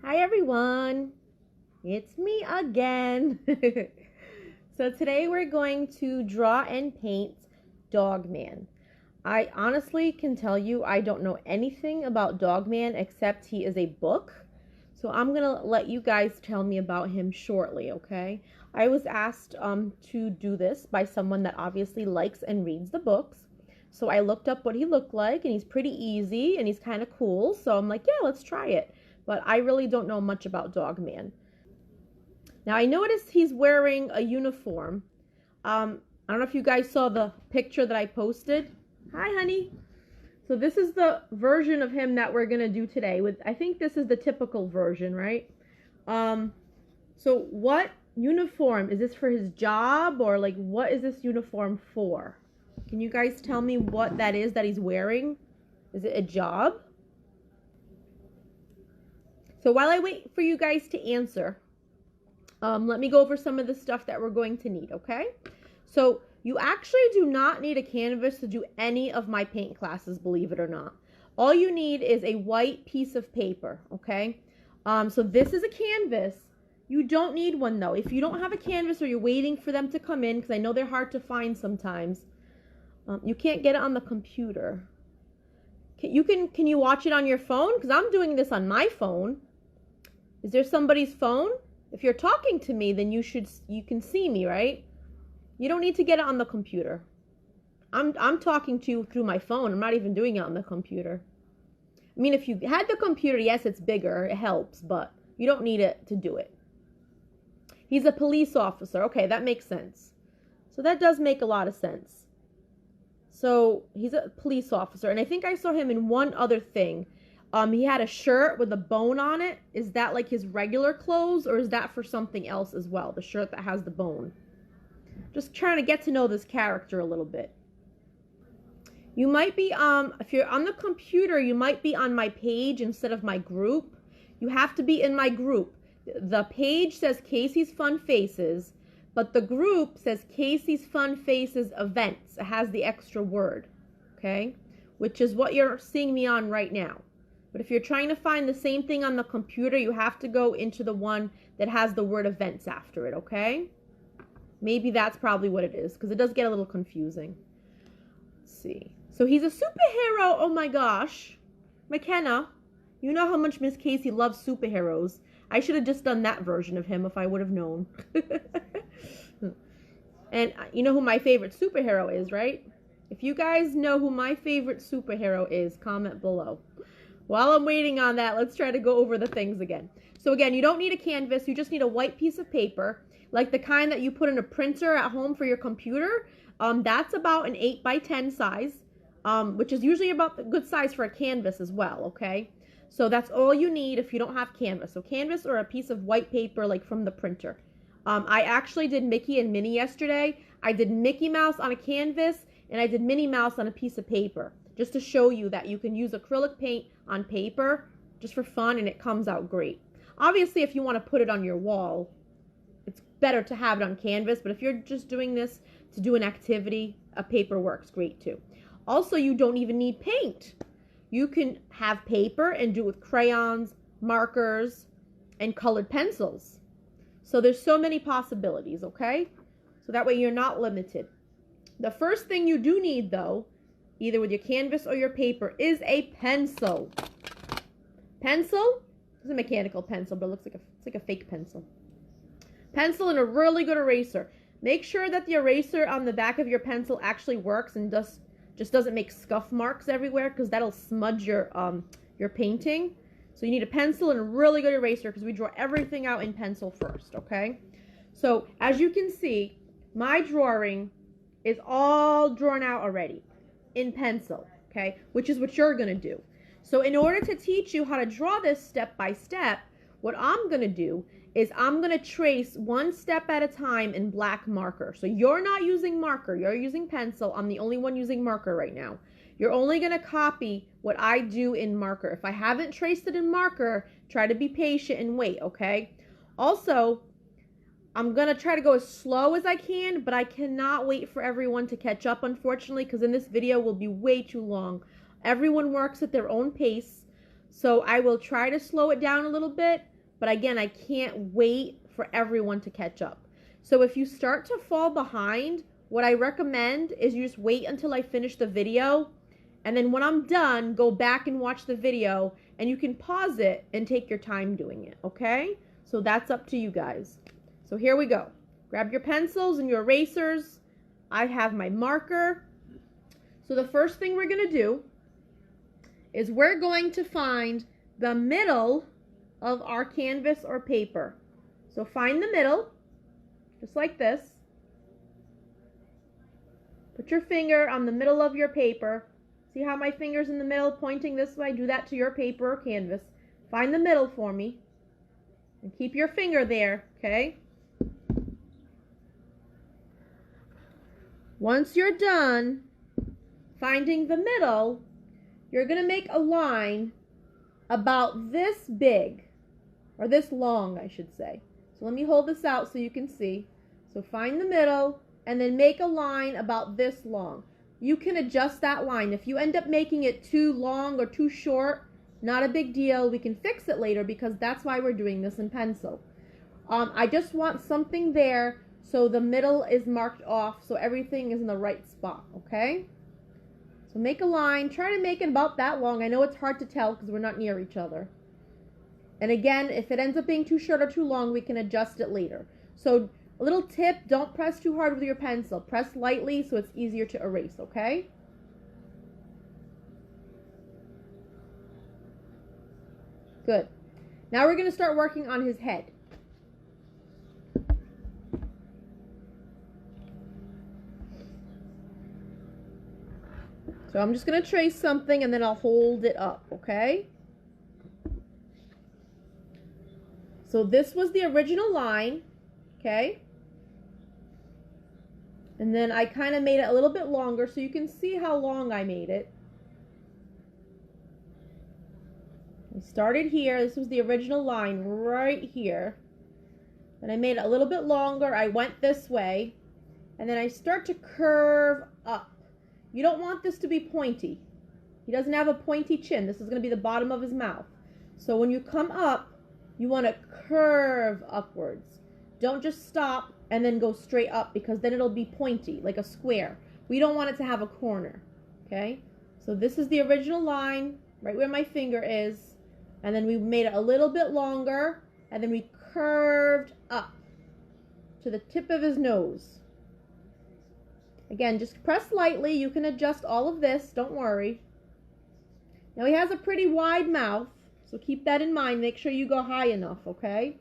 Hi everyone, it's me again. So today we're going to draw and paint Dogman. I honestly can tell you I don't know anything about Dogman except he is a book. So I'm going to let you guys tell me about him shortly, okay? I was asked to do this by someone that obviously likes and reads the books. So I looked up what he looked like, and he's pretty easy and he's kind of cool. So I'm like, yeah, let's try it. But I really don't know much about Dogman. Now I noticed he's wearing a uniform. I don't know if you guys saw the picture that I posted. Hi, honey. So this is the version of him that we're gonna do today. I think this is the typical version, right? So what uniform is this for? His job, or like what is this uniform for? Can you guys tell me what that is that he's wearing? Is it a job? So while I wait for you guys to answer, let me go over some of the stuff that we're going to need, okay? So you actually do not need a canvas to do any of my paint classes, believe it or not. All you need is a white piece of paper, okay? So this is a canvas. You don't need one though. If you don't have a canvas or you're waiting for them to come in, because I know they're hard to find sometimes, you can't get it on the computer. Can you watch it on your phone? Because I'm doing this on my phone. Is there somebody's phone? If you're talking to me, then you can see me, right? You don't need to get it on the computer. I'm talking to you through my phone. I'm not even doing it on the computer. I mean, if you had the computer, yes, it's bigger. It helps, but you don't need it to do it. He's a police officer. Okay, that makes sense. So that does make a lot of sense. So he's a police officer, and I think I saw him in one other thing. He had a shirt with a bone on it. Is that like his regular clothes, or is that for something else as well? The shirt that has the bone. Just trying to get to know this character a little bit. You might be, if you're on the computer, you might be on my page instead of my group. You have to be in my group. The page says Casey's Fun Faces, but the group says Casey's Fun Faces Events. It has the extra word, okay? Which is what you're seeing me on right now. But if you're trying to find the same thing on the computer, you have to go into the one that has the word events after it, okay? Maybe that's probably what it is, because it does get a little confusing. Let's see. So he's a superhero. Oh my gosh. McKenna, you know how much Miss Casey loves superheroes. I should have just done that version of him if I would have known. And you know who my favorite superhero is, right? If you guys know who my favorite superhero is, comment below. While I'm waiting on that, let's try to go over the things again. So again, you don't need a canvas. You just need a white piece of paper, like the kind that you put in a printer at home for your computer. That's about an 8x10 size, which is usually about the good size for a canvas as well, okay? So that's all you need if you don't have canvas. So canvas or a piece of white paper like from the printer. I actually did Mickey and Minnie yesterday. I did Mickey Mouse on a canvas, and I did Minnie Mouse on a piece of paper, just to show you that you can use acrylic paint on paper just for fun, and it comes out great. Obviously, if you want to put it on your wall, it's better to have it on canvas, but if you're just doing this to do an activity, a paper works great too. Also, you don't even need paint. You can have paper and do it with crayons, markers, and colored pencils. So there's so many possibilities, okay? So that way you're not limited. The first thing you do need, though, either with your canvas or your paper, is a pencil. Pencil? It's a mechanical pencil, but it looks like it's like a fake pencil. Pencil and a really good eraser. Make sure that the eraser on the back of your pencil actually works and just doesn't make scuff marks everywhere, because that'll smudge your painting. So you need a pencil and a really good eraser, because we draw everything out in pencil first, okay? So as you can see, my drawing is all drawn out already in pencil, okay? Which is what you're gonna do. So in order to teach you how to draw this step by step, what I'm gonna do is I'm gonna trace one step at a time in black marker. So you're not using marker, you're using pencil. I'm the only one using marker right now. You're only gonna copy what I do in marker. If I haven't traced it in marker, try to be patient and wait, okay? Also, I'm gonna try to go as slow as I can, but I cannot wait for everyone to catch up, unfortunately, because in this video will be way too long. Everyone works at their own pace, so I will try to slow it down a little bit, but again, I can't wait for everyone to catch up. So if you start to fall behind, what I recommend is you just wait until I finish the video, and then when I'm done, go back and watch the video, and you can pause it and take your time doing it, okay? So that's up to you guys. So here we go. Grab your pencils and your erasers. I have my marker. So the first thing we're going to do is we're going to find the middle of our canvas or paper. So find the middle, just like this. Put your finger on the middle of your paper. See how my finger's in the middle pointing this way? Do that to your paper or canvas. Find the middle for me. And keep your finger there, okay? Once you're done finding the middle, you're going to make a line about this big, or this long, I should say. So let me hold this out so you can see. So find the middle, and then make a line about this long. You can adjust that line. If you end up making it too long or too short, not a big deal. We can fix it later because that's why we're doing this in pencil. I just want something there so the middle is marked off so everything is in the right spot, okay? So make a line. Try to make it about that long. I know it's hard to tell because we're not near each other. And again, if it ends up being too short or too long, we can adjust it later. So a little tip, don't press too hard with your pencil. Press lightly so it's easier to erase, okay? Good. Now we're going to start working on his head. So I'm just going to trace something and then I'll hold it up, okay? So this was the original line, okay? And then I kind of made it a little bit longer so you can see how long I made it. I started here. This was the original line right here. And I made it a little bit longer. I went this way. And then I start to curve up. You don't want this to be pointy. He doesn't have a pointy chin. This is going to be the bottom of his mouth. So when you come up, you want to curve upwards. Don't just stop and then go straight up because then it'll be pointy, like a square. We don't want it to have a corner, okay? So this is the original line, right where my finger is, and then we made it a little bit longer, and then we curved up to the tip of his nose. Again, just press lightly. You can adjust all of this, don't worry. Now he has a pretty wide mouth, so keep that in mind. Make sure you go high enough, okay?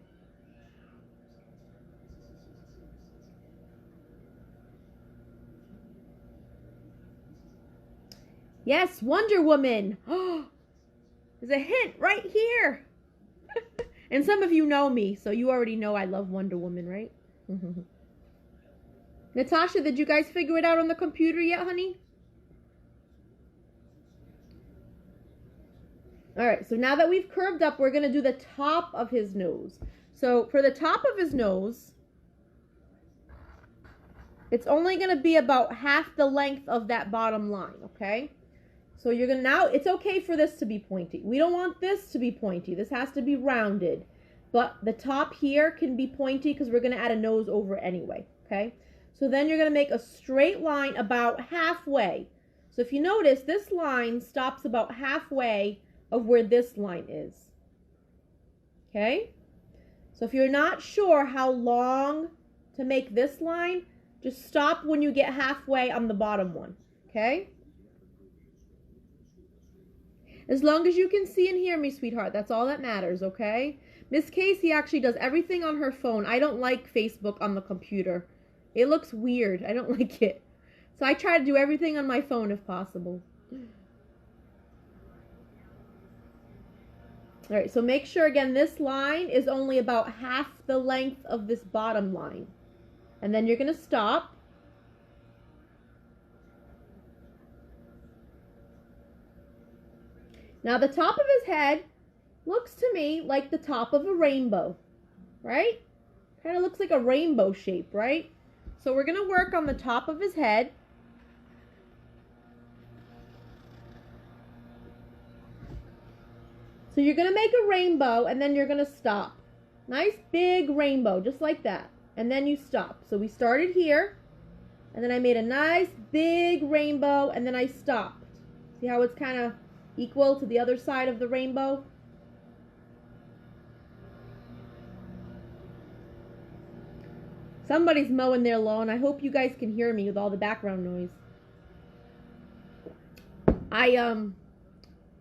Yes, Wonder Woman. Oh, there's a hint right here. And some of you know me, so you already know I love Wonder Woman, right? Natasha, did you guys figure it out on the computer yet, honey? All right, so now that we've curved up, we're going to do the top of his nose. So for the top of his nose, it's only going to be about half the length of that bottom line, okay? So you're going to now, it's okay for this to be pointy. We don't want this to be pointy. This has to be rounded. But the top here can be pointy because we're going to add a nose over it anyway, okay? So then you're going to make a straight line about halfway. So if you notice, this line stops about halfway of where this line is, okay? So if you're not sure how long to make this line, just stop when you get halfway on the bottom one, okay? As long as you can see and hear me, sweetheart, that's all that matters, okay? Miss Casey actually does everything on her phone. I don't like Facebook on the computer. It looks weird. I don't like it. So I try to do everything on my phone if possible. All right, so make sure, again, this line is only about half the length of this bottom line. And then you're going to stop. Now, the top of his head looks to me like the top of a rainbow, right? Kind of looks like a rainbow shape, right? So we're going to work on the top of his head. So you're going to make a rainbow and then you're going to stop. Nice big rainbow, just like that. And then you stop. So we started here, and then I made a nice big rainbow, and then I stopped. See how it's kind of equal to the other side of the rainbow? Somebody's mowing their lawn. I hope you guys can hear me with all the background noise. I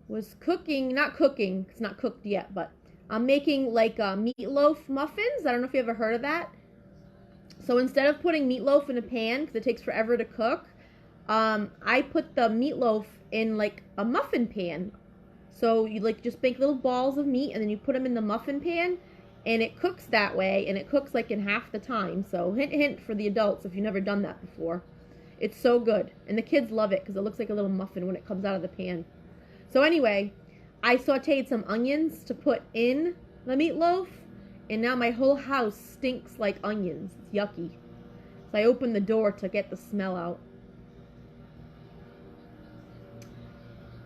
was cooking, not cooking, it's not cooked yet, but I'm making like meatloaf muffins. I don't know if you ever heard of that. So instead of putting meatloaf in a pan, because it takes forever to cook, I put the meatloaf in like a muffin pan. So you like just make little balls of meat and then you put them in the muffin pan, and it cooks that way, and it cooks like in half the time. So hint, hint for the adults if you've never done that before. It's so good, and the kids love it because it looks like a little muffin when it comes out of the pan. So anyway, I sauteed some onions to put in the meatloaf, and now my whole house stinks like onions. It's yucky. So I opened the door to get the smell out.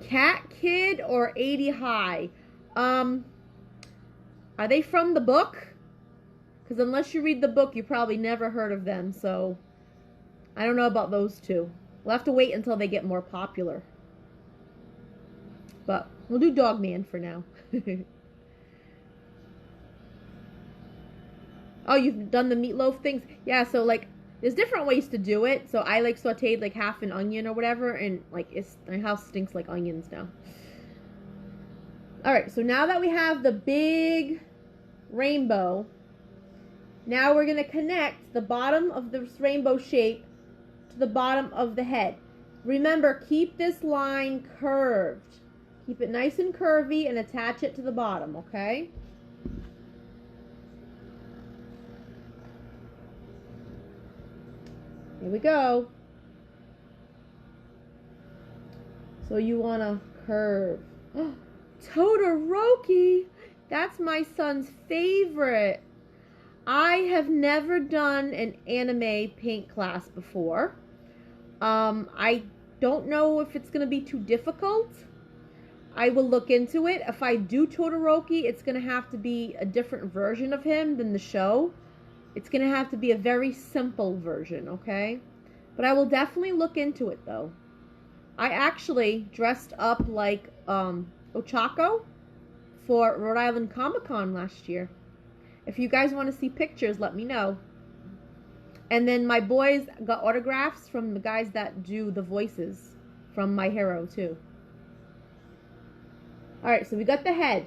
Cat Kid or 80 High? Are they from the book? Because unless you read the book, you probably never heard of them, so I don't know about those two. We'll have to wait until they get more popular. But we'll do Dogman for now. Oh, you've done the meatloaf things? Yeah, so like there's different ways to do it. So I like sauteed like half an onion or whatever, and like my house stinks like onions now. Alright, so now that we have the big rainbow, now we're going to connect the bottom of this rainbow shape to the bottom of the head. Remember, keep this line curved. Keep it nice and curvy and attach it to the bottom, okay? Here we go. So you want to curve. Oh, Todoroki! That's my son's favorite. I have never done an anime paint class before. I don't know if it's going to be too difficult. I will look into it. If I do Todoroki, it's going to have to be a different version of him than the show. It's going to have to be a very simple version, okay? But I will definitely look into it, though. I actually dressed up like Ochako for Rhode Island Comic-Con last year. If you guys want to see pictures, let me know. And then my boys got autographs from the guys that do the voices from My Hero, too. Alright, so we got the head.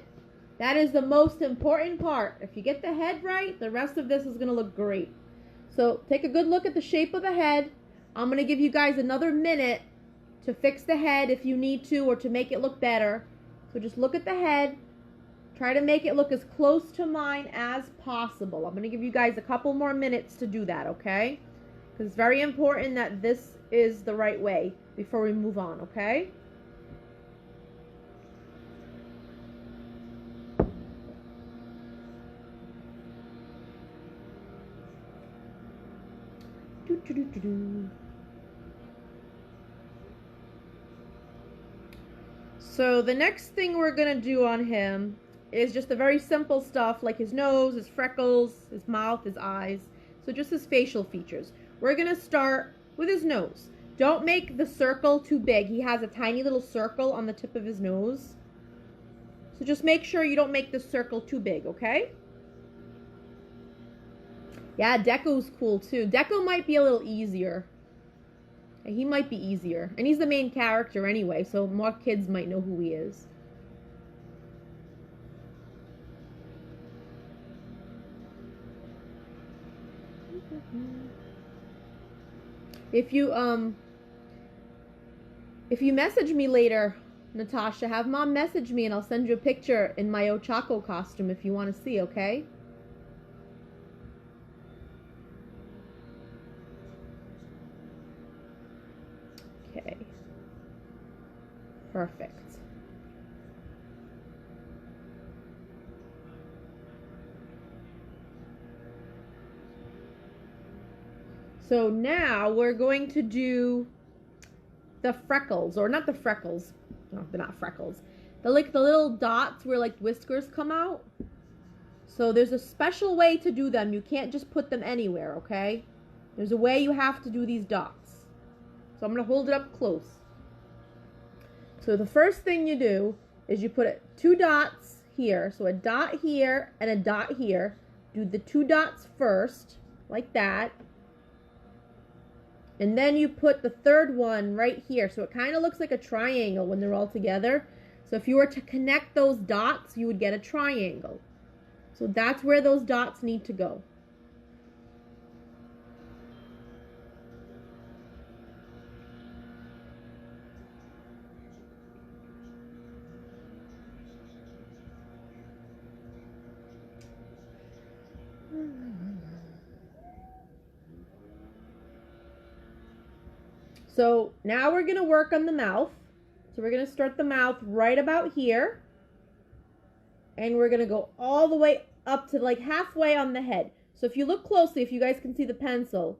That is the most important part. If you get the head right, the rest of this is going to look great. So take a good look at the shape of the head. I'm going to give you guys another minute to fix the head if you need to, or to make it look better. So just look at the head. Try to make it look as close to mine as possible. I'm going to give you guys a couple more minutes to do that, okay? Because it's very important that this is the right way before we move on, okay? So the next thing we're going to do on him is just the very simple stuff like his nose, his freckles, his mouth, his eyes. So just his facial features. We're going to start with his nose. Don't make the circle too big. He has a tiny little circle on the tip of his nose. So just make sure you don't make the circle too big, okay? Yeah, Deco's cool too. Deco might be a little easier. He might be easier. And he's the main character anyway, so more kids might know who he is. If you message me later, Natasha, have Mom message me and I'll send you a picture in my Ochako costume if you want to see, okay? Okay. Perfect. So now we're going to do the freckles, or not the freckles. No, they're not freckles. They're like the little dots where like whiskers come out. So there's a special way to do them. You can't just put them anywhere, okay? There's a way you have to do these dots. So I'm going to hold it up close. So the first thing you do is you put 2 dots here. So a dot here and a dot here. Do the 2 dots first, like that. And then you put the third one right here. So it kind of looks like a triangle when they're all together. So if you were to connect those dots, you would get a triangle. So that's where those dots need to go. So now we're going to work on the mouth. So we're going to start the mouth right about here. And we're going to go all the way up to like halfway on the head. So if you look closely, if you guys can see the pencil.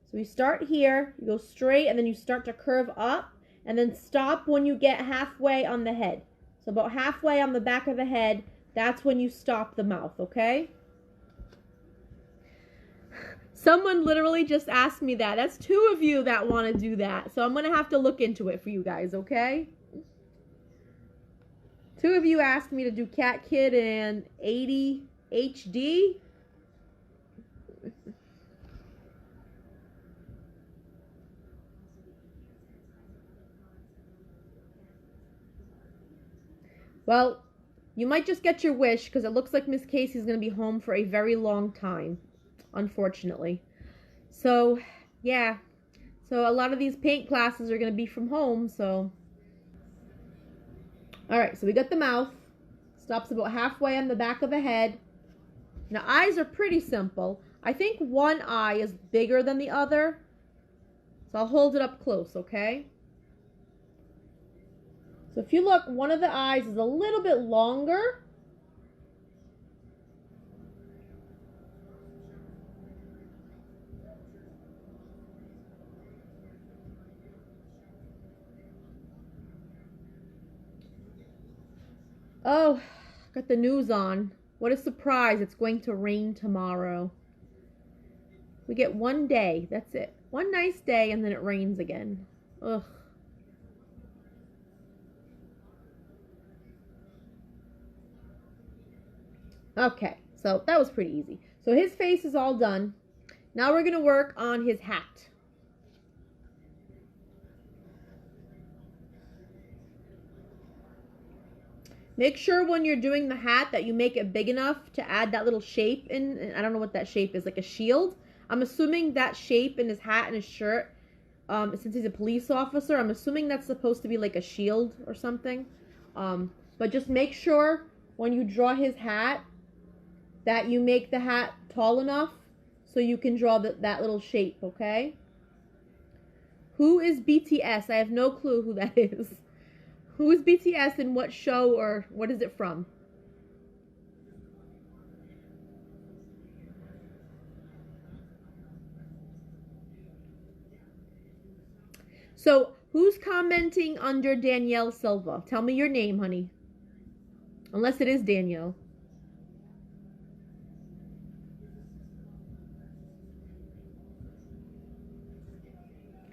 So we start here, you go straight, and then you start to curve up. And then stop when you get halfway on the head. So about halfway on the back of the head, that's when you stop the mouth, okay? Someone literally just asked me that. That's 2 of you that want to do that. So I'm going to have to look into it for you guys, okay? 2 of you asked me to do Cat Kid and 80 HD. Well, you might just get your wish because it looks like Miss Casey's going to be home for a very long time, unfortunately. So, yeah. So a lot of these paint classes are going to be from home, so... Alright, so we got the mouth. Stops about halfway on the back of the head. Now, eyes are pretty simple. I think one eye is bigger than the other. So I'll hold it up close, okay? So if you look, one of the eyes is a little bit longer. Oh, got the news on. What a surprise. It's going to rain tomorrow. We get 1 day. That's it. One nice day and then it rains again. Ugh. Okay, so that was pretty easy. So his face is all done. Now we're going to work on his hat. Make sure when you're doing the hat that you make it big enough to add that little shape in. I don't know what that shape is, like a shield. I'm assuming that shape in his hat and his shirt, since he's a police officer, I'm assuming that's supposed to be like a shield or something. But just make sure when you draw his hat that you make the hat tall enough so you can draw that little shape, okay? Who is BTS? I have no clue who that is. Who is BTS and what show or what is it from? So, who's commenting under Danielle Silva? Tell me your name, honey. Unless it is Danielle.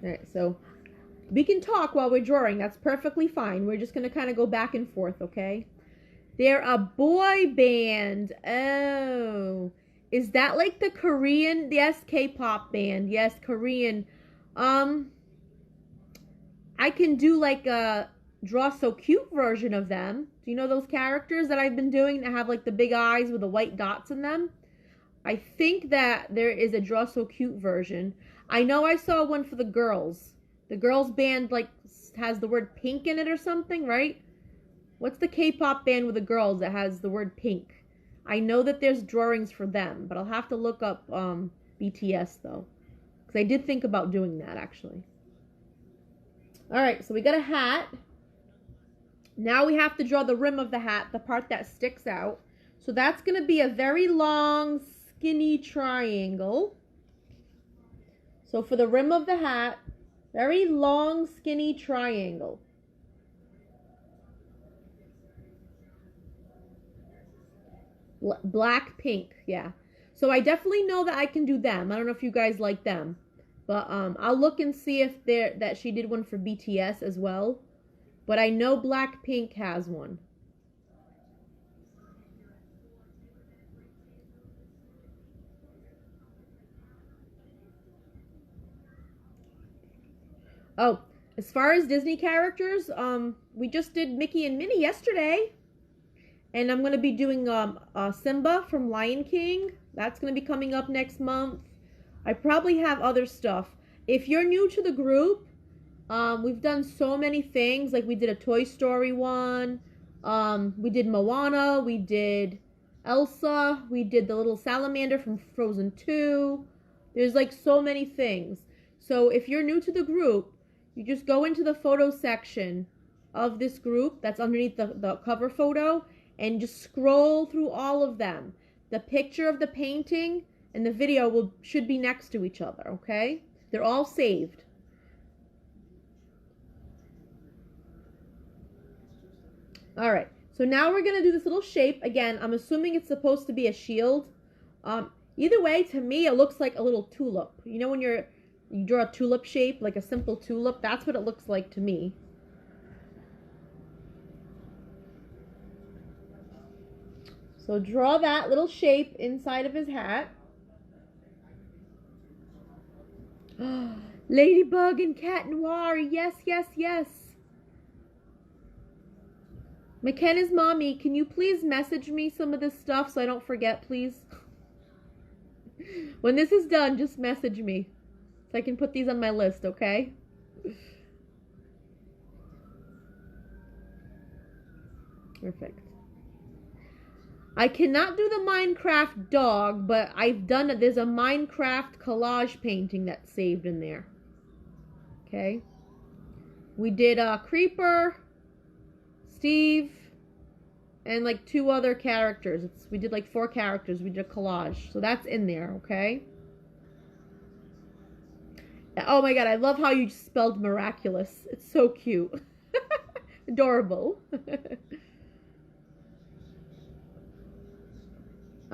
Alright, so we can talk while we're drawing. That's perfectly fine. We're just going to kind of go back and forth, okay? They're a boy band. Oh. Is that like the Korean? Yes, K-pop band. Yes, Korean. I can do like a Draw So Cute version of them. Do you know those characters that I've been doing that have like the big eyes with the white dots in them? I think that there is a Draw So Cute version. I know I saw one for the girls. The girls band like has the word pink in it or something, right? What's the K-pop band with the girls that has the word pink? I know that there's drawings for them, but I'll have to look up BTS though. Because I did think about doing that actually. Alright, so we got a hat. Now we have to draw the rim of the hat, the part that sticks out. So that's going to be a very long, skinny triangle. So for the rim of the hat, very long, skinny triangle. Black Pink, yeah. So I definitely know that I can do them. I don't know if you guys like them. But I'll look and see if that she did one for BTS as well. But I know Blackpink has one. Oh, as far as Disney characters, we just did Mickey and Minnie yesterday. And I'm going to be doing Simba from Lion King. That's going to be coming up next month. I probably have other stuff. If you're new to the group, we've done so many things. Like we did a Toy Story one. We did Moana. We did Elsa. We did the little salamander from Frozen 2. There's like so many things. So if you're new to the group, you just go into the photo section of this group that's underneath the cover photo and just scroll through all of them. The picture of the painting and the video should be next to each other, okay? They're all saved. All right, so now we're gonna do this little shape. Again, I'm assuming it's supposed to be a shield. Either way, to me, it looks like a little tulip. You know when you draw a tulip shape, like a simple tulip? That's what it looks like to me. So draw that little shape inside of his hat. Ladybug and Cat Noir, yes, yes, yes. McKenna's mommy, can you please message me some of this stuff so I don't forget, please? When this is done, just message me so I can put these on my list, okay? Perfect. I cannot do the Minecraft dog, but there's a Minecraft collage painting that's saved in there. Okay. We did Creeper, Steve, and like 2 other characters. We did like 4 characters. We did a collage. So that's in there, okay? Oh my god, I love how you spelled miraculous. It's so cute. Adorable.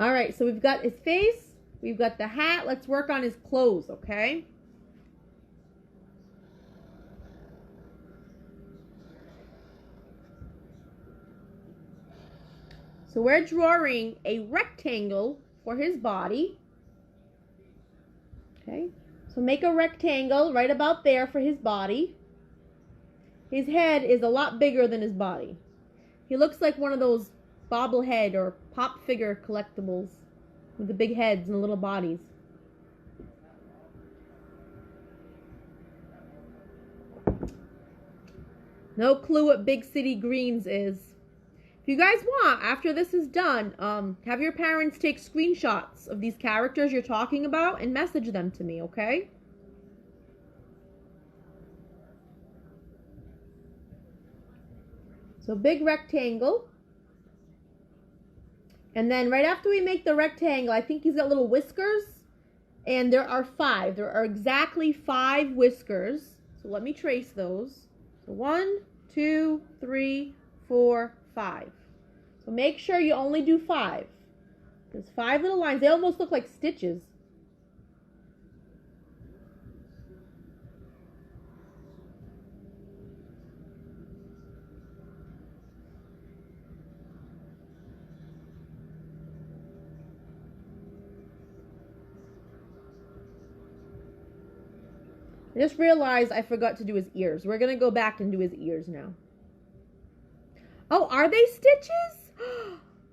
Alright, so we've got his face. We've got the hat. Let's work on his clothes, okay? So we're drawing a rectangle for his body. Okay, so make a rectangle right about there for his body. His head is a lot bigger than his body. He looks like one of those bobblehead or pop figure collectibles with the big heads and the little bodies. No clue what Big City Greens is. If you guys want, after this is done, have your parents take screenshots of these characters you're talking about and message them to me, okay? So big rectangle. And then right after we make the rectangle, I think he's got little whiskers. And there are 5. There are exactly 5 whiskers. So let me trace those. So 1, 2, 3, 4, 5. So make sure you only do 5. There's 5 little lines. They almost look like stitches. I just realized I forgot to do his ears. We're going to go back and do his ears now. Oh, are they stitches?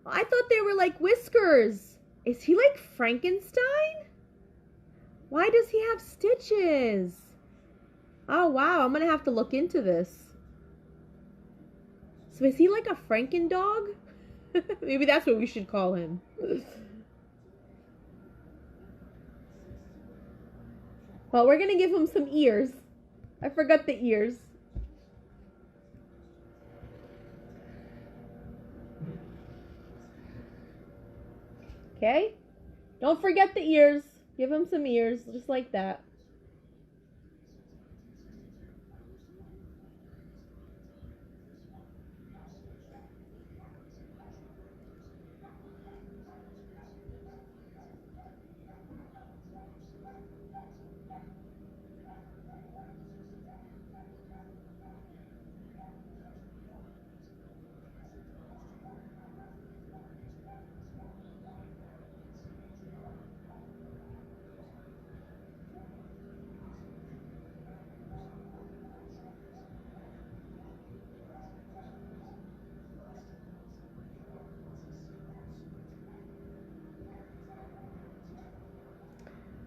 I thought they were like whiskers. Is he like Frankenstein? Why does he have stitches? Oh, wow. I'm going to have to look into this. So is he like a Franken dog? Maybe that's what we should call him. Well, we're going to give him some ears. I forgot the ears. Okay? Don't forget the ears. Give him some ears, just like that.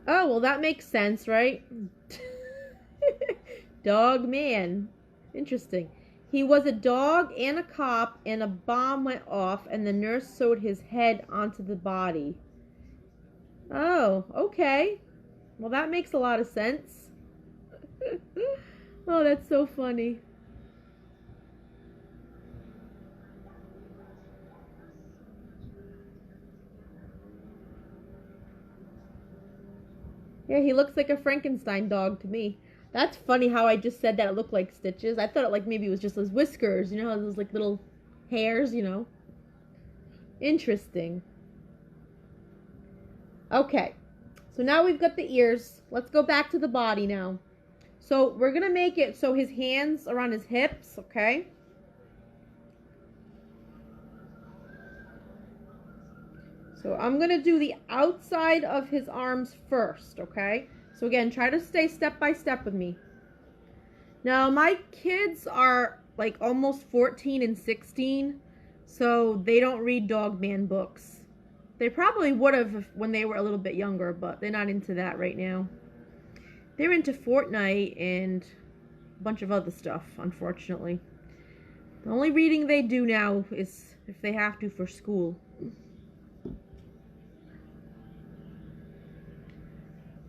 Oh, well, that makes sense, right? Dogman. Interesting. He was a dog and a cop, and a bomb went off, and the nurse sewed his head onto the body. Oh, okay. Well, that makes a lot of sense. Oh, that's so funny. Yeah, he looks like a Frankenstein dog to me. That's funny how I just said that it looked like stitches. I thought it like maybe it was just those whiskers, you know, those like little hairs, you know. Interesting. Okay. So now we've got the ears. Let's go back to the body now. So we're going to make it so his hands are on his hips, okay? So I'm going to do the outside of his arms first, okay? So again, try to stay step by step with me. Now, my kids are like almost 14 and 16, so they don't read Dogman books. They probably would have when they were a little bit younger, but they're not into that right now. They're into Fortnite and a bunch of other stuff, unfortunately. The only reading they do now is if they have to for school.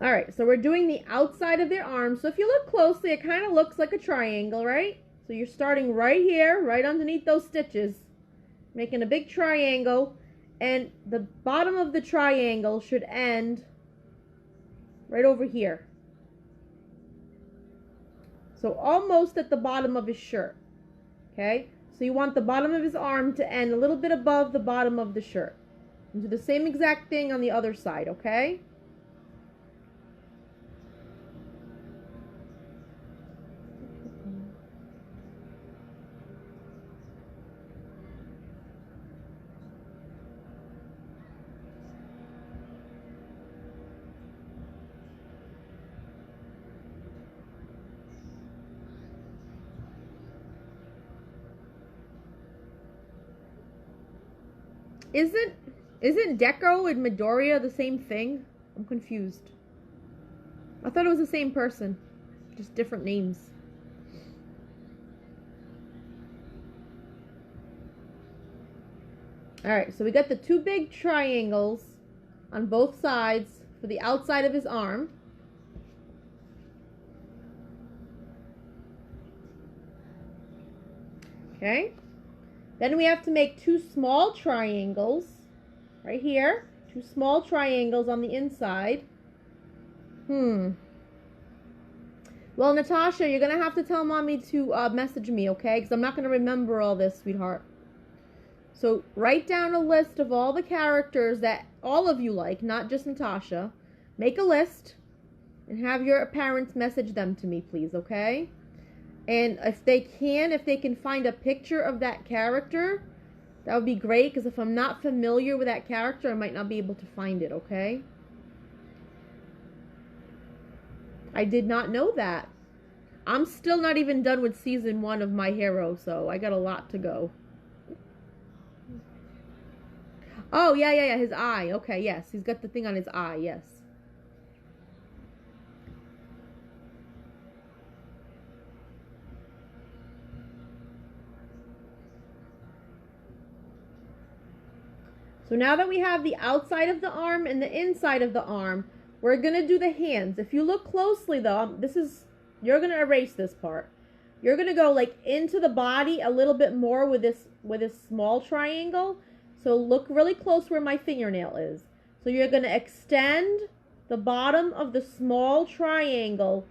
Alright, so we're doing the outside of their arms. So if you look closely, it kind of looks like a triangle, right? So you're starting right here, right underneath those stitches, making a big triangle, and the bottom of the triangle should end right over here. So almost at the bottom of his shirt, okay? So you want the bottom of his arm to end a little bit above the bottom of the shirt. And do the same exact thing on the other side, okay? Isn't Deco and Midoriya the same thing? I'm confused. I thought it was the same person, just different names. Alright, so we got the two big triangles on both sides for the outside of his arm. Okay. Then we have to make two small triangles right here. Two small triangles on the inside. Well, Natasha, you're going to have to tell Mommy to message me, okay? Because I'm not going to remember all this, sweetheart. So write down a list of all the characters that all of you like, not just Natasha. Make a list and have your parents message them to me, please, okay? And if they can find a picture of that character, that would be great, because if I'm not familiar with that character, I might not be able to find it, okay? I did not know that. I'm still not even done with season 1 of My Hero, so I got a lot to go. Oh, yeah, his eye. Okay, yes, he's got the thing on his eye, yes. So now that we have the outside of the arm and the inside of the arm, we're going to do the hands. If you look closely though, you're going to erase this part. You're going to go like into the body a little bit more with this small triangle. So look really close where my fingernail is. So you're going to extend the bottom of the small triangle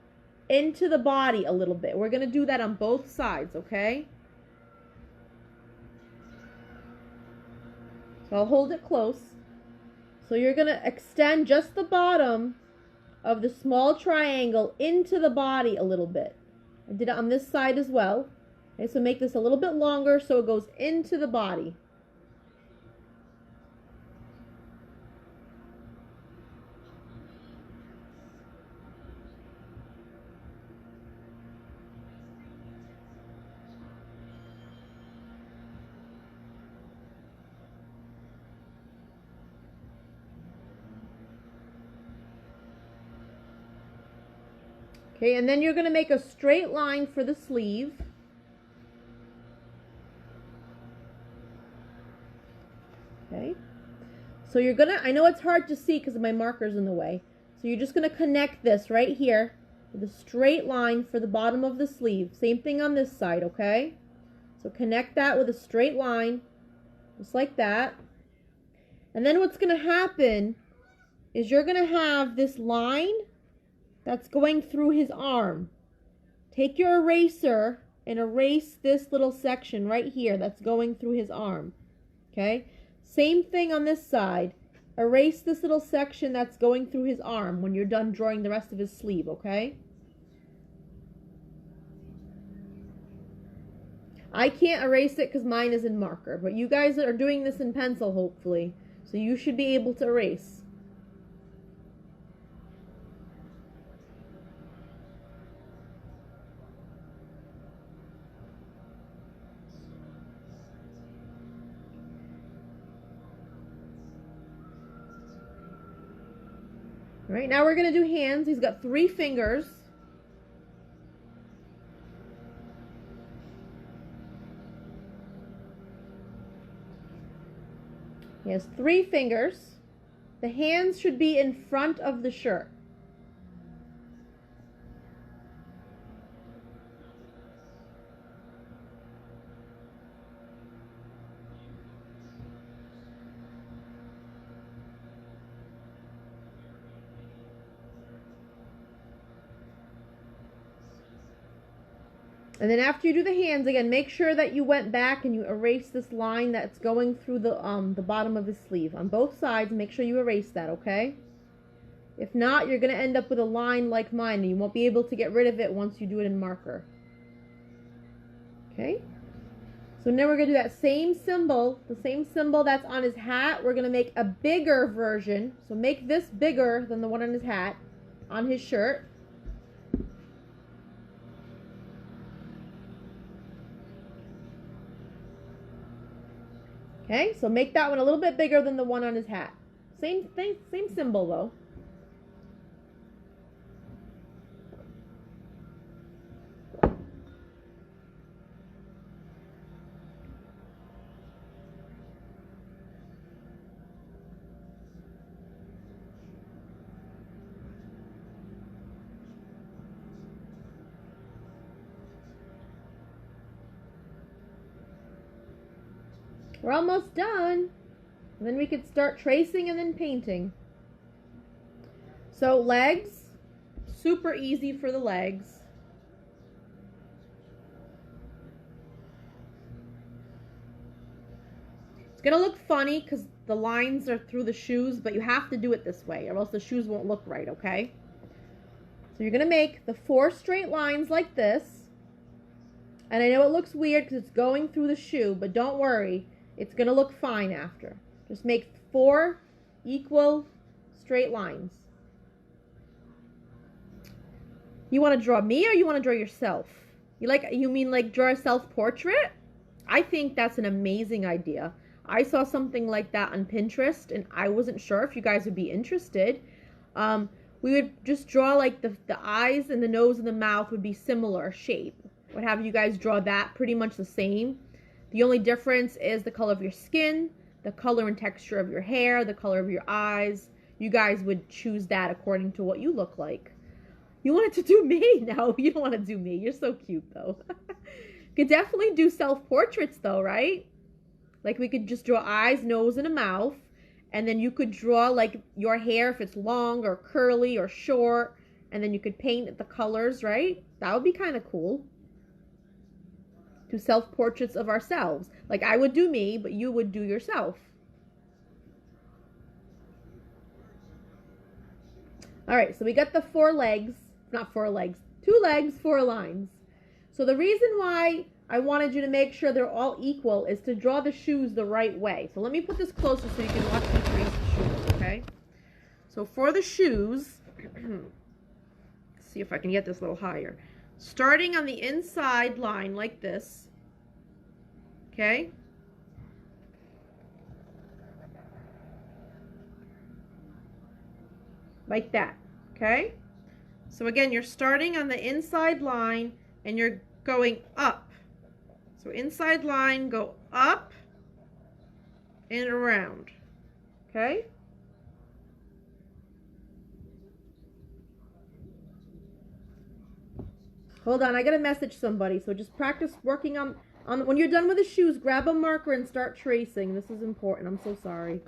into the body a little bit. We're going to do that on both sides, okay? So I'll hold it close. So you're going to extend just the bottom of the small triangle into the body a little bit. I did it on this side as well. Okay, so make this a little bit longer so it goes into the body. Okay, and then you're going to make a straight line for the sleeve. Okay, so you're going to, I know it's hard to see because my marker's in the way. So you're just going to connect this right here with a straight line for the bottom of the sleeve. Same thing on this side, okay? So connect that with a straight line, just like that. And then what's going to happen is you're going to have this line that's going through his arm. Take your eraser and erase this little section right here that's going through his arm. Okay? Same thing on this side. Erase this little section that's going through his arm when you're done drawing the rest of his sleeve, okay? I can't erase it because mine is in marker, but you guys are doing this in pencil, hopefully. So you should be able to erase. All right, now we're going to do hands. He's got 3 fingers. He has 3 fingers. The hands should be in front of the shirt. And then after you do the hands, again, make sure that you went back and you erase this line that's going through the bottom of his sleeve. On both sides, make sure you erase that, okay? If not, you're going to end up with a line like mine, and you won't be able to get rid of it once you do it in marker. Okay? So now we're going to do that same symbol, the same symbol that's on his hat. We're going to make a bigger version. So make this bigger than the one on his hat, on his shirt. Okay, so make that one a little bit bigger than the one on his hat. Same thing, same symbol though. We're almost done. And then we could start tracing and then painting. So legs, super easy for the legs. It's gonna look funny because the lines are through the shoes, but you have to do it this way or else the shoes won't look right, okay? So you're gonna make the 4 straight lines like this. And I know it looks weird because it's going through the shoe, but don't worry. It's going to look fine after. Just make 4 equal straight lines. You want to draw me or you want to draw yourself? You mean like draw a self-portrait? I think that's an amazing idea. I saw something like that on Pinterest and I wasn't sure if you guys would be interested. We would just draw like the eyes and the nose and the mouth would be similar shape. Would have you guys draw that pretty much the same. The only difference is the color of your skin, the color and texture of your hair, the color of your eyes. You guys would choose that according to what you look like. You wanted to do me? No, you don't want to do me. You're so cute, though. Could definitely do self-portraits, though, right? Like, we could just draw eyes, nose, and a mouth. And then you could draw, like, your hair if it's long or curly or short. And then you could paint the colors, right? That would be kind of cool. Do self-portraits of ourselves. Like I would do me, but you would do yourself. All right, so we got the 4 legs, not 4 legs, 2 legs, 4 lines. So the reason why I wanted you to make sure they're all equal is to draw the shoes the right way. So let me put this closer so you can watch me trace the shoes, okay? So for the shoes, let's see if I can get this a little higher. Starting on the inside line like this, okay? Like that, okay? So again, you're starting on the inside line and you're going up. So inside line, go up and around. Okay? Hold on, I gotta message somebody. So just practice working on when you're done with the shoes, grab a marker and start tracing. This is important. I'm so sorry.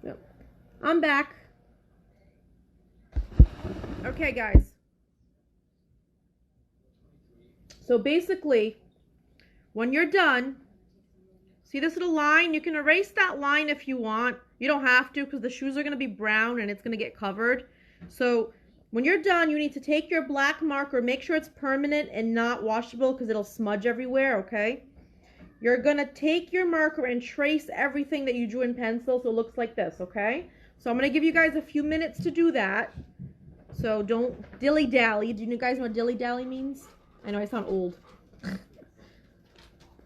Yep. I'm back. Okay, guys. So basically, when you're done, see this little line? You can erase that line if you want. You don't have to because the shoes are going to be brown and it's going to get covered. So when you're done, you need to take your black marker, make sure it's permanent and not washable because it'll smudge everywhere, okay? You're going to take your marker and trace everything that you drew in pencil so it looks like this, okay? So I'm going to give you guys a few minutes to do that. So don't dilly-dally. Do you guys know what dilly-dally means? I know I sound old.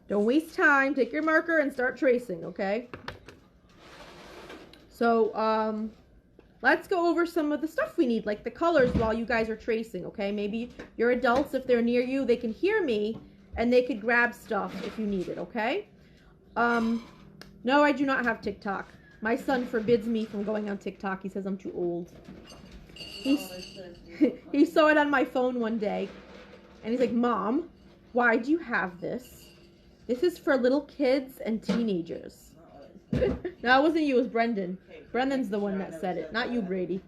Don't waste time. Take your marker and start tracing, okay? So, let's go over some of the stuff we need, like the colors while you guys are tracing, okay? Maybe your adults, if they're near you, they can hear me and they could grab stuff if you need it, okay? No, I do not have TikTok. My son forbids me from going on TikTok. He says I'm too old. He saw it on my phone one day, and he's like, Mom, why do you have this? This is for little kids and teenagers. No, it wasn't you, it was Brendan. Brendan's the one that said it, not you, Brady.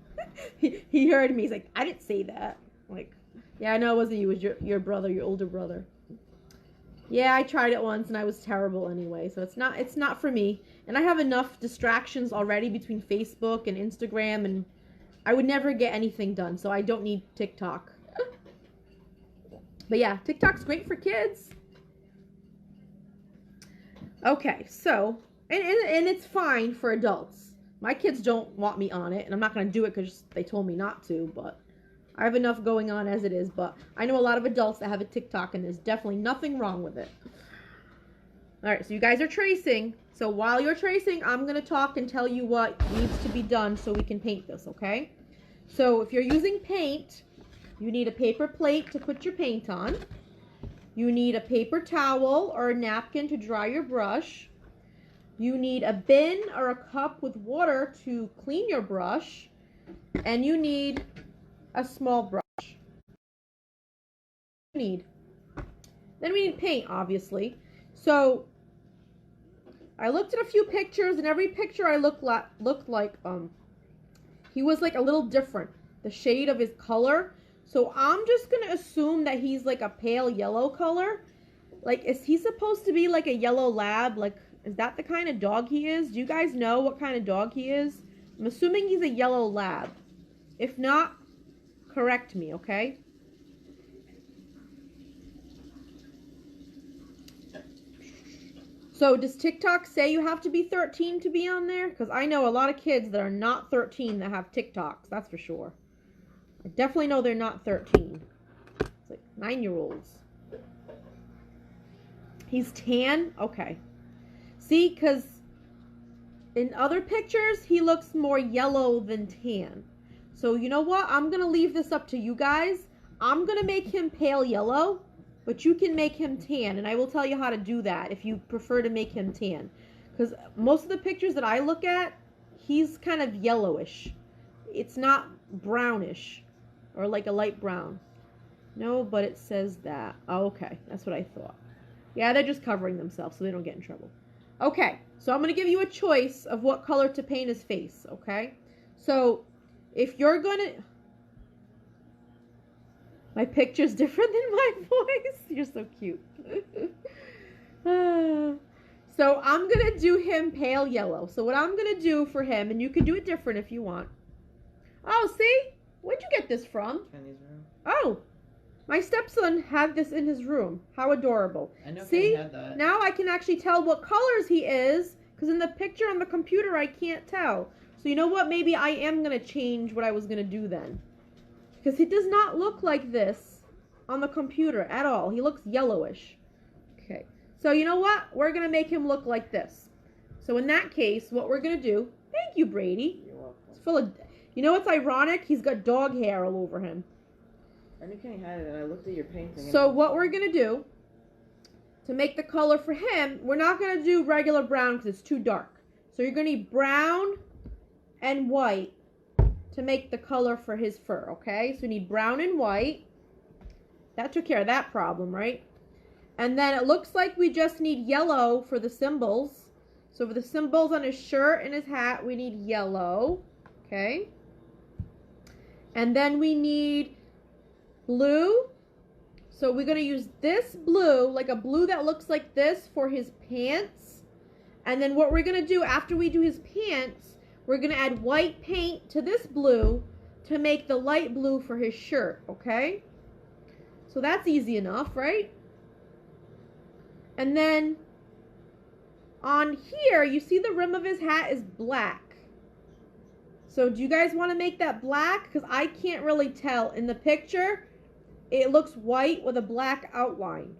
He heard me, he's like, I didn't say that. I'm like, yeah, I know it wasn't you, it was your brother, your older brother. Yeah, I tried it once, and I was terrible anyway, so it's not for me. And I have enough distractions already between Facebook and Instagram, and I would never get anything done, so I don't need TikTok. But yeah, TikTok's great for kids. Okay, so, and it's fine for adults. My kids don't want me on it, and I'm not going to do it because they told me not to, but I have enough going on as it is. But I know a lot of adults that have a TikTok, and there's definitely nothing wrong with it. All right, so you guys are tracing. So while you're tracing, I'm going to talk and tell you what needs to be done so we can paint this, okay? So if you're using paint, you need a paper plate to put your paint on. You need a paper towel or a napkin to dry your brush. You need a bin or a cup with water to clean your brush. And you need a small brush. Then we need paint, obviously. So I looked at a few pictures, and every picture I looked like he was like a little different, the shade of his color. So I'm just gonna assume that he's like a pale yellow color. Like, is he supposed to be like a yellow lab? Like, is that the kind of dog he is? Do you guys know what kind of dog he is? I'm assuming he's a yellow lab. If not, correct me, okay? So does TikTok say you have to be 13 to be on there? Because I know a lot of kids that are not 13 that have TikToks, that's for sure. I definitely know they're not 13. It's like 9-year-olds. He's tan? Okay. See, because in other pictures, he looks more yellow than tan. So you know what? I'm going to leave this up to you guys. I'm going to make him pale yellow, but you can make him tan, and I will tell you how to do that if you prefer to make him tan. Because most of the pictures that I look at, he's kind of yellowish. It's not brownish or like a light brown. No, but it says that. Oh, okay. That's what I thought. Yeah, they're just covering themselves so they don't get in trouble. Okay, so I'm going to give you a choice of what color to paint his face, okay? So, if you're going to... My picture's different than my voice. You're so cute. So, I'm going to do him pale yellow. So, what I'm going to do for him, and you can do it different if you want. Oh, see? Where'd you get this from? Kenny's room. Oh, my stepson had this in his room. How adorable. I know See, Kenny had that. now I can actually tell what colors he is Because in the picture on the computer, I can't tell. So you know what? Maybe I am going to change what I was going to do then. Because he does not look like this on the computer at all. He looks yellowish. Okay. So you know what? We're going to make him look like this. So in that case, what we're going to do... Thank you, Brady. You're welcome. It's full of... You know what's ironic? He's got dog hair all over him. I knew Kenny had it, and I looked at your painting. So what we're going to do, to make the color for him, we're not going to do regular brown because it's too dark. So you're going to need brown and white to make the color for his fur, okay? So we need brown and white. That took care of that problem, right? And then it looks like we just need yellow for the symbols. So for the symbols on his shirt and his hat, we need yellow, okay? And then we need blue. So we're going to use this blue, like a blue that looks like this for his pants. And then what we're going to do after we do his pants, we're going to add white paint to this blue to make the light blue for his shirt, okay? So that's easy enough, right? And then on here, you see the rim of his hat is black. So do you guys want to make that black? Because I can't really tell. In the picture, it looks white with a black outline.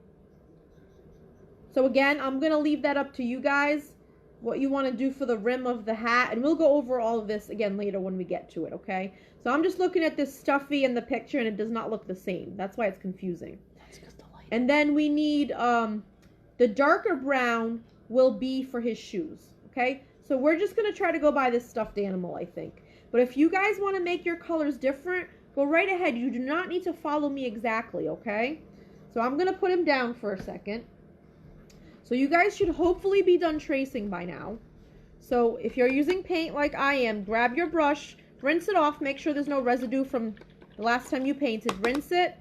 So again, I'm going to leave that up to you guys, what you want to do for the rim of the hat. And we'll go over all of this again later when we get to it, okay? So I'm just looking at this stuffy in the picture, and it does not look the same. That's why it's confusing. That's because the light. And then we need the darker brown will be for his shoes, okay? So we're just going to try to go by this stuffed animal, I think. But if you guys want to make your colors different, go right ahead. You do not need to follow me exactly, okay? So I'm going to put him down for a second. So you guys should hopefully be done tracing by now. So if you're using paint like I am, grab your brush, rinse it off, make sure there's no residue from the last time you painted. Rinse it,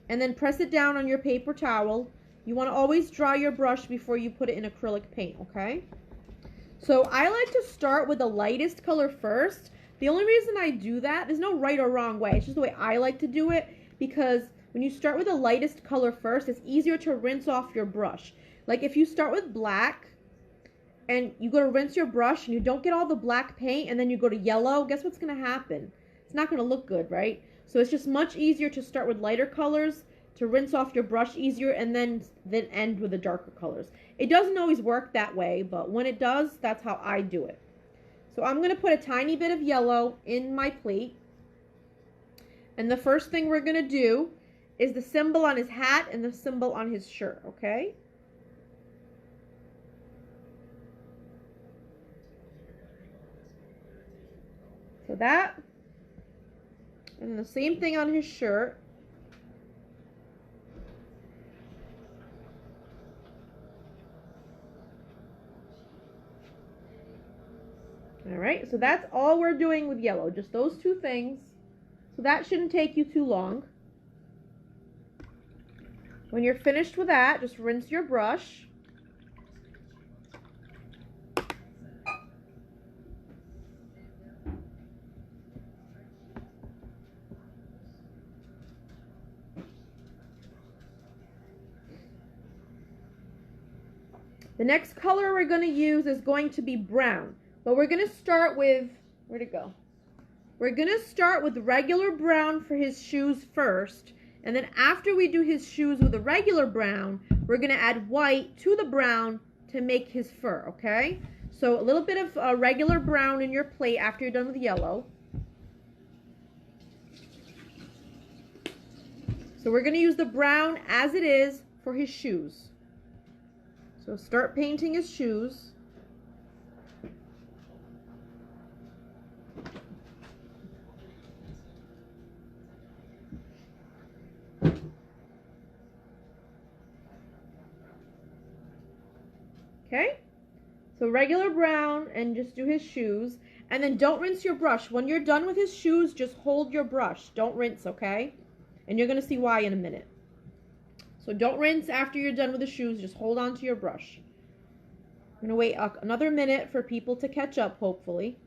and then press it down on your paper towel. You want to always dry your brush before you put it in acrylic paint, okay? So I like to start with the lightest color first. The only reason I do that, there's no right or wrong way. It's just the way I like to do it, because when you start with the lightest color first, it's easier to rinse off your brush. Like if you start with black and you go to rinse your brush and you don't get all the black paint and then you go to yellow, guess what's going to happen? It's not going to look good, right? So it's just much easier to start with lighter colors, to rinse off your brush easier, and then end with the darker colors. It doesn't always work that way, but when it does, that's how I do it. So I'm going to put a tiny bit of yellow in my plate. And the first thing we're going to do is the symbol on his hat and the symbol on his shirt, okay? So that, and the same thing on his shirt. Alright, so that's all we're doing with yellow, just those two things. So that shouldn't take you too long. When you're finished with that, just rinse your brush. The next color we're going to use is going to be brown. But we're going to start with, where'd it go? We're going to start with regular brown for his shoes first. And then after we do his shoes with a regular brown, we're going to add white to the brown to make his fur, okay? So a little bit of regular brown in your plate after you're done with yellow. So we're going to use the brown as it is for his shoes. So start painting his shoes. Okay, so regular brown, and just do his shoes. And then don't rinse your brush. When you're done with his shoes, just hold your brush. Don't rinse, okay? And you're going to see why in a minute. So don't rinse after you're done with the shoes. Just hold on to your brush. I'm going to wait another minute for people to catch up, hopefully.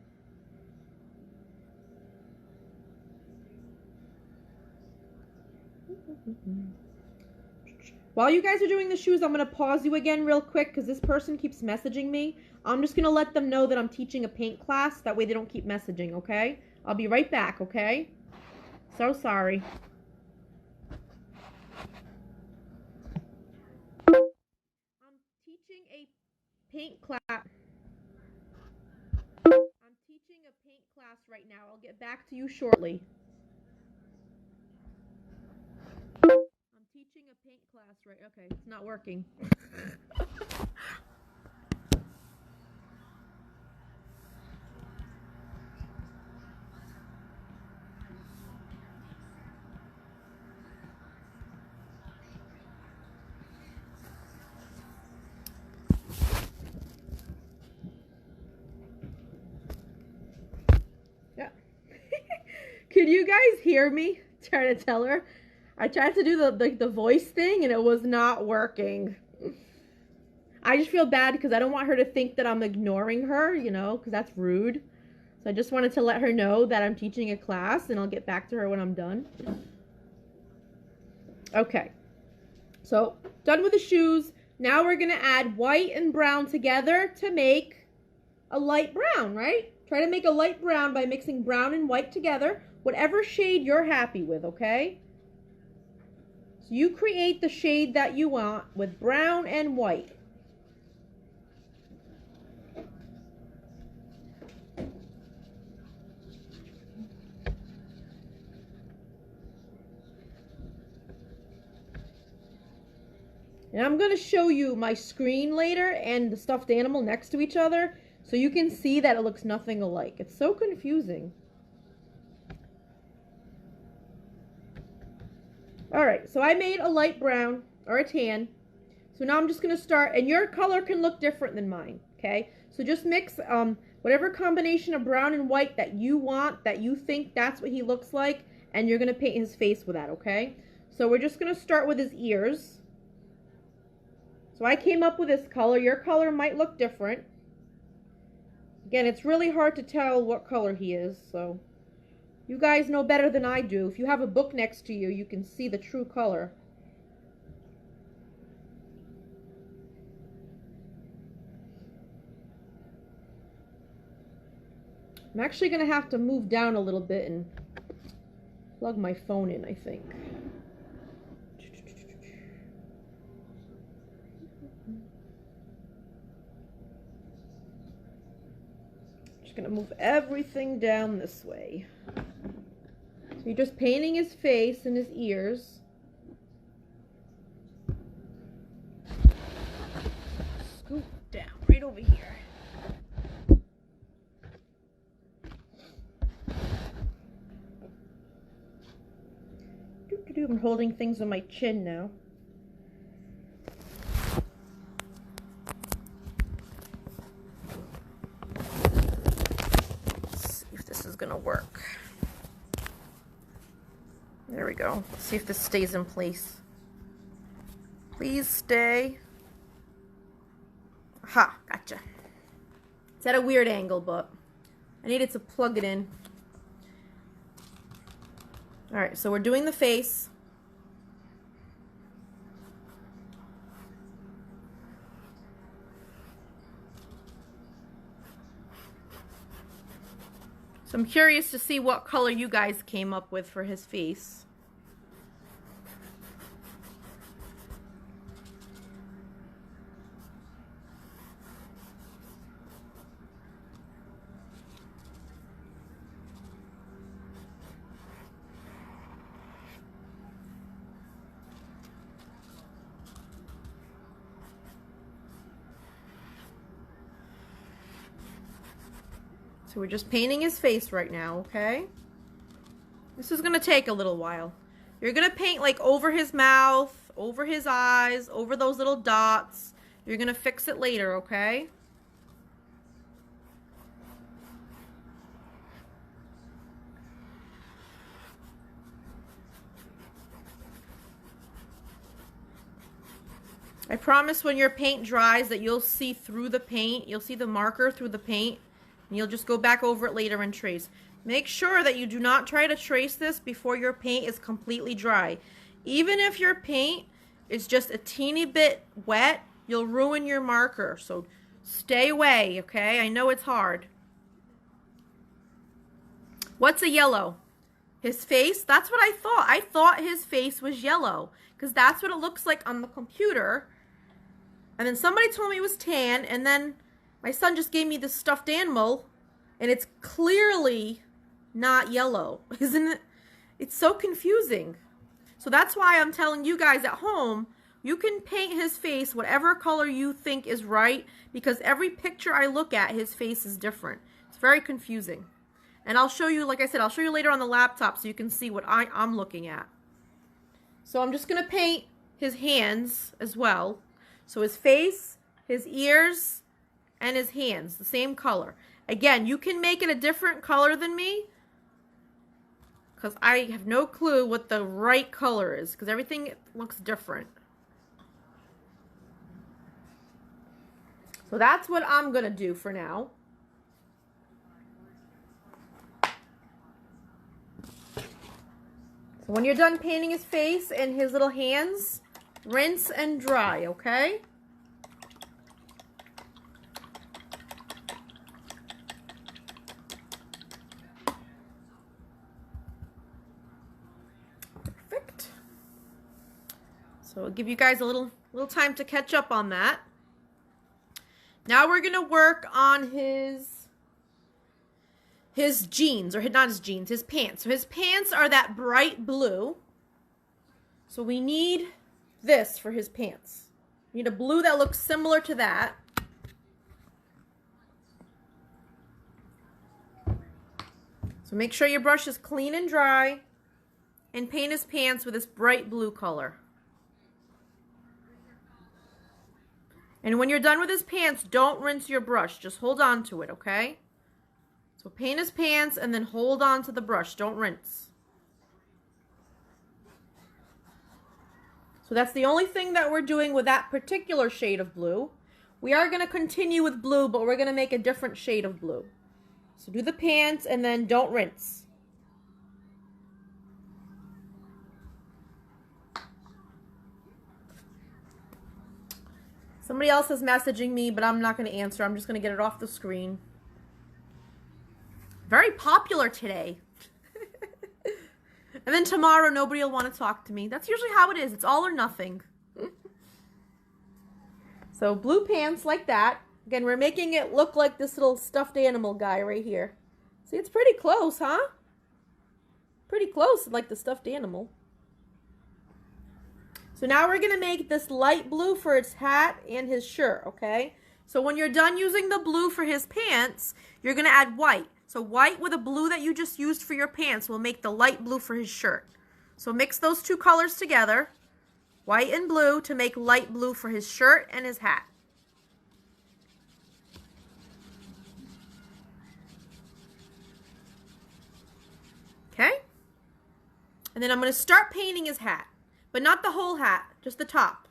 While you guys are doing the shoes, I'm going to pause you again real quick because this person keeps messaging me. I'm just going to let them know that I'm teaching a paint class. That way they don't keep messaging, okay? I'll be right back, okay? So sorry. I'm teaching a paint class. I'm teaching a paint class right now. I'll get back to you shortly. I'm teaching a paint class right. Okay, it's not working. Yeah. Could you guys hear me trying to tell her? I tried to do the voice thing and it was not working. I just feel bad because I don't want her to think that I'm ignoring her, you know, because that's rude. So I just wanted to let her know that I'm teaching a class and I'll get back to her when I'm done. Okay. So, done with the shoes. Now we're going to add white and brown together to make a light brown, right? Try to make a light brown by mixing brown and white together. Whatever shade you're happy with, okay? So you create the shade that you want with brown and white. And I'm going to show you my screen later and the stuffed animal next to each other so you can see that it looks nothing alike. It's so confusing. Alright, so I made a light brown or a tan. So now I'm just going to start, and your color can look different than mine, okay? So just mix whatever combination of brown and white that you want, that you think that's what he looks like, and you're going to paint his face with that, okay? So we're just going to start with his ears. So I came up with this color. Your color might look different. Again, it's really hard to tell what color he is, so you guys know better than I do. If you have a book next to you, you can see the true color. I'm actually going to have to move down a little bit and plug my phone in, I think. Just going to move everything down this way. So you're just painting his face and his ears. Scoop down right over here. I'm holding things on my chin now. Let's see if this is gonna work. There we go. Let's see if this stays in place. Please stay. Aha, gotcha. It's at a weird angle, but I needed to plug it in. Alright, so we're doing the face. So I'm curious to see what color you guys came up with for his face. So we're just painting his face right now, okay? This is going to take a little while. You're going to paint like over his mouth, over his eyes, over those little dots. You're going to fix it later, okay? I promise when your paint dries that you'll see through the paint. You'll see the marker through the paint. And you'll just go back over it later and trace. Make sure that you do not try to trace this before your paint is completely dry. Even if your paint is just a teeny bit wet, you'll ruin your marker. So stay away, okay? I know it's hard. What's a yellow? His face? That's what I thought. I thought his face was yellow because that's what it looks like on the computer. And then somebody told me it was tan, and then my son just gave me this stuffed animal, and it's clearly not yellow. Isn't it? It's so confusing. So that's why I'm telling you guys at home, you can paint his face whatever color you think is right, because every picture I look at, his face is different. It's very confusing. And I'll show you, like I said, I'll show you later on the laptop so you can see what I'm looking at. So I'm just going to paint his hands as well. So his face, his ears, and his hands, the same color. Again, you can make it a different color than me, because I have no clue what the right color is, because everything looks different. So that's what I'm going to do for now. So when you're done painting his face and his little hands, rinse and dry, okay? Perfect. So I'll give you guys a little time to catch up on that. Now we're going to work on his jeans, or not his jeans, his pants. So his pants are that bright blue. So we need this for his pants. We need a blue that looks similar to that. So make sure your brush is clean and dry, and paint his pants with this bright blue color. And when you're done with his pants, don't rinse your brush. Just hold on to it, okay? So paint his pants and then hold on to the brush. Don't rinse. So that's the only thing that we're doing with that particular shade of blue. We are going to continue with blue, but we're going to make a different shade of blue. So do the pants and then don't rinse. Somebody else is messaging me, but I'm not going to answer. I'm just going to get it off the screen. Very popular today. And then tomorrow, nobody will want to talk to me. That's usually how it is. It's all or nothing. So blue pants like that. Again, we're making it look like this little stuffed animal guy right here. See, it's pretty close, huh? Pretty close, like the stuffed animal. So now we're going to make this light blue for his hat and his shirt, okay? So when you're done using the blue for his pants, you're going to add white. So white with a blue that you just used for your pants will make the light blue for his shirt. So mix those two colors together, white and blue, to make light blue for his shirt and his hat. Okay? And then I'm going to start painting his hat. But not the whole hat, just the top.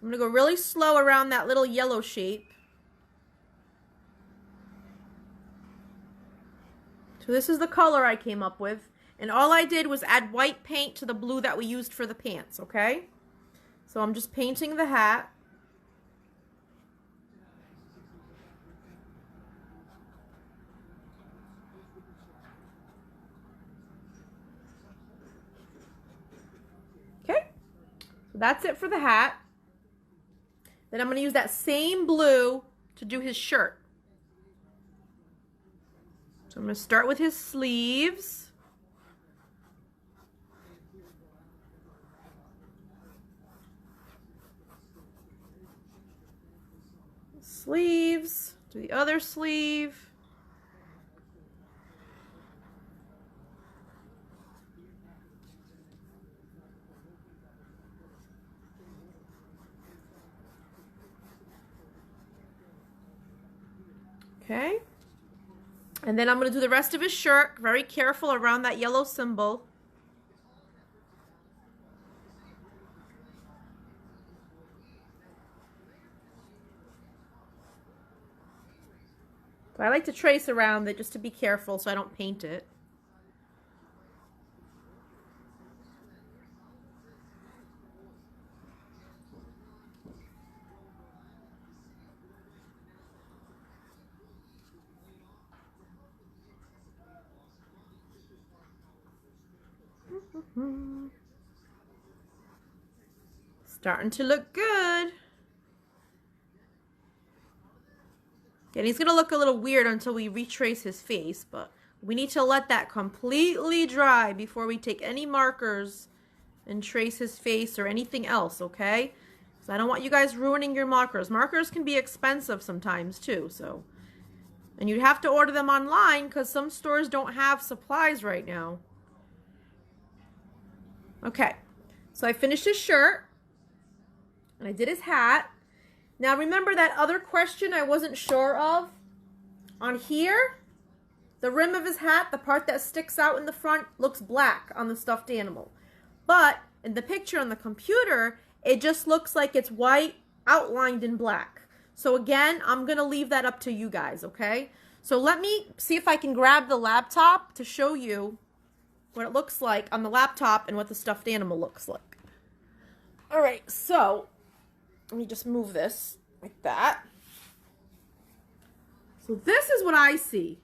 I'm going to go really slow around that little yellow shape. So this is the color I came up with. And all I did was add white paint to the blue that we used for the pants, okay? So I'm just painting the hat. Okay? So that's it for the hat. Then I'm going to use that same blue to do his shirt. So I'm going to start with his sleeves. Sleeves, to the other sleeve. Okay. And then I'm going to do the rest of his shirt, very careful around that yellow symbol. But I like to trace around it just to be careful so I don't paint it. Starting to look good. And he's going to look a little weird until we retrace his face, but we need to let that completely dry before we take any markers and trace his face or anything else, okay? So I don't want you guys ruining your markers. Markers can be expensive sometimes too, so. And you'd have to order them online because some stores don't have supplies right now. Okay, so I finished his shirt and I did his hat. Now remember that other question I wasn't sure of? On here, the rim of his hat, the part that sticks out in the front, looks black on the stuffed animal. But in the picture on the computer, it just looks like it's white outlined in black. So again, I'm going to leave that up to you guys, okay? So let me see if I can grab the laptop to show you what it looks like on the laptop and what the stuffed animal looks like. All right, so let me just move this like that. So this is what I see.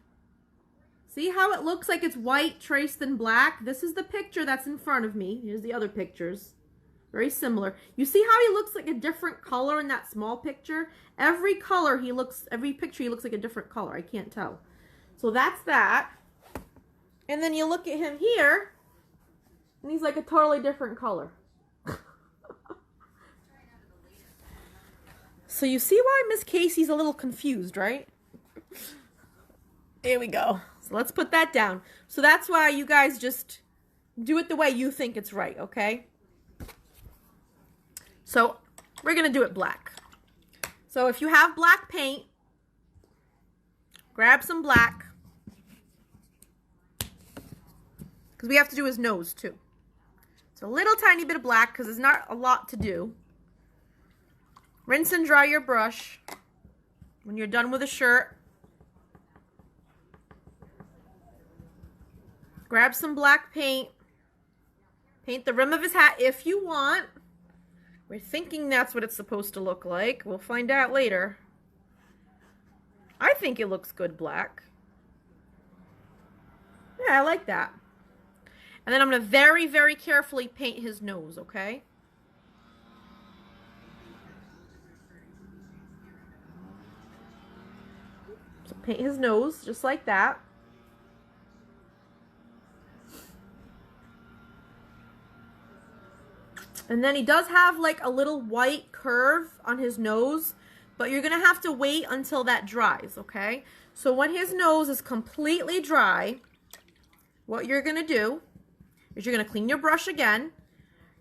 See how it looks like it's white traced in black? This is the picture that's in front of me. Here's the other pictures. Very similar. You see how he looks like a different color in that small picture? Every picture he looks like a different color. I can't tell. So that's that. And then you look at him here, and he's like a totally different color. So you see why Miss Casey's a little confused, right? There we go. So let's put that down. So that's why you guys just do it the way you think it's right, okay? So we're going to do it black. So if you have black paint, grab some black. Because we have to do his nose too. So a little tiny bit of black because there's not a lot to do. Rinse and dry your brush when you're done with a shirt. Grab some black paint. Paint the rim of his hat if you want. We're thinking that's what it's supposed to look like. We'll find out later. I think it looks good black. Yeah, I like that. And then I'm going to very, very carefully paint his nose, okay? So paint his nose just like that. And then he does have like a little white curve on his nose, but you're going to have to wait until that dries, okay? So when his nose is completely dry, what you're going to do is you're going to clean your brush again.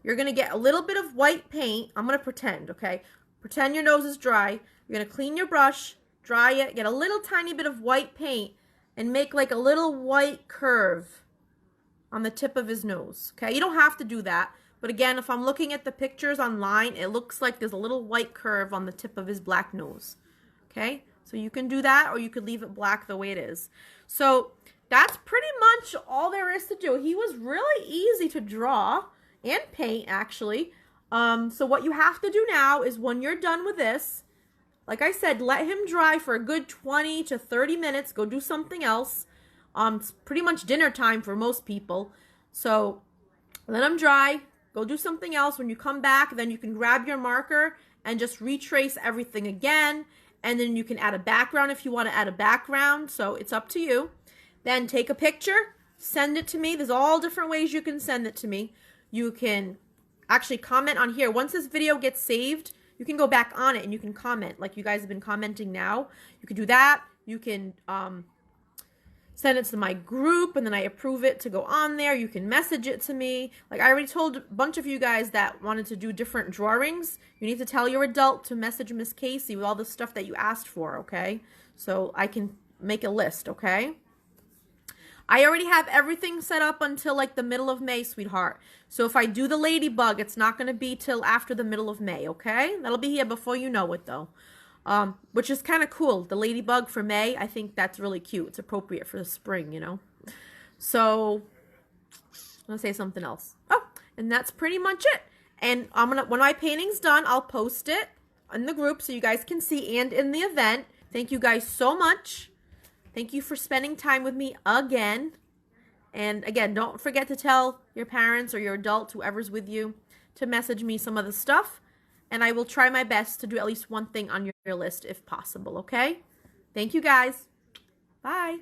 You're going to get a little bit of white paint. I'm going to pretend, okay? Pretend your nose is dry. You're going to clean your brush, dry it, get a little tiny bit of white paint, and make like a little white curve on the tip of his nose, okay? You don't have to do that. But again, if I'm looking at the pictures online, it looks like there's a little white curve on the tip of his black nose. Okay? So you can do that, or you could leave it black the way it is. So that's pretty much all there is to do. He was really easy to draw and paint, actually. So what you have to do now is when you're done with this, like I said, let him dry for a good 20 to 30 minutes. Go do something else. It's pretty much dinner time for most people. So let him dry. Go do something else. When you come back, then you can grab your marker and just retrace everything again. And then you can add a background if you want to add a background. So it's up to you. Then take a picture, send it to me. There's all different ways you can send it to me. You can actually comment on here. Once this video gets saved, you can go back on it and you can comment like you guys have been commenting now. You can do that. You can send it to my group, and then I approve it to go on there. You can message it to me. Like I already told a bunch of you guys that wanted to do different drawings. You need to tell your adult to message Miss Casey with all the stuff that you asked for, okay? So I can make a list, okay? I already have everything set up until like the middle of May, sweetheart. So if I do the Ladybug, it's not going to be till after the middle of May, okay? That'll be here before you know it, though. Which is kind of cool. The Ladybug for May, I think that's really cute. It's appropriate for the spring, you know. So, I'm going to say something else. Oh, and that's pretty much it. And when my painting's done, I'll post it in the group so you guys can see and in the event. Thank you guys so much. Thank you for spending time with me again. And again, don't forget to tell your parents or your adults, whoever's with you, to message me some of the stuff. And I will try my best to do at least one thing on your list if possible, okay? Thank you guys. Bye.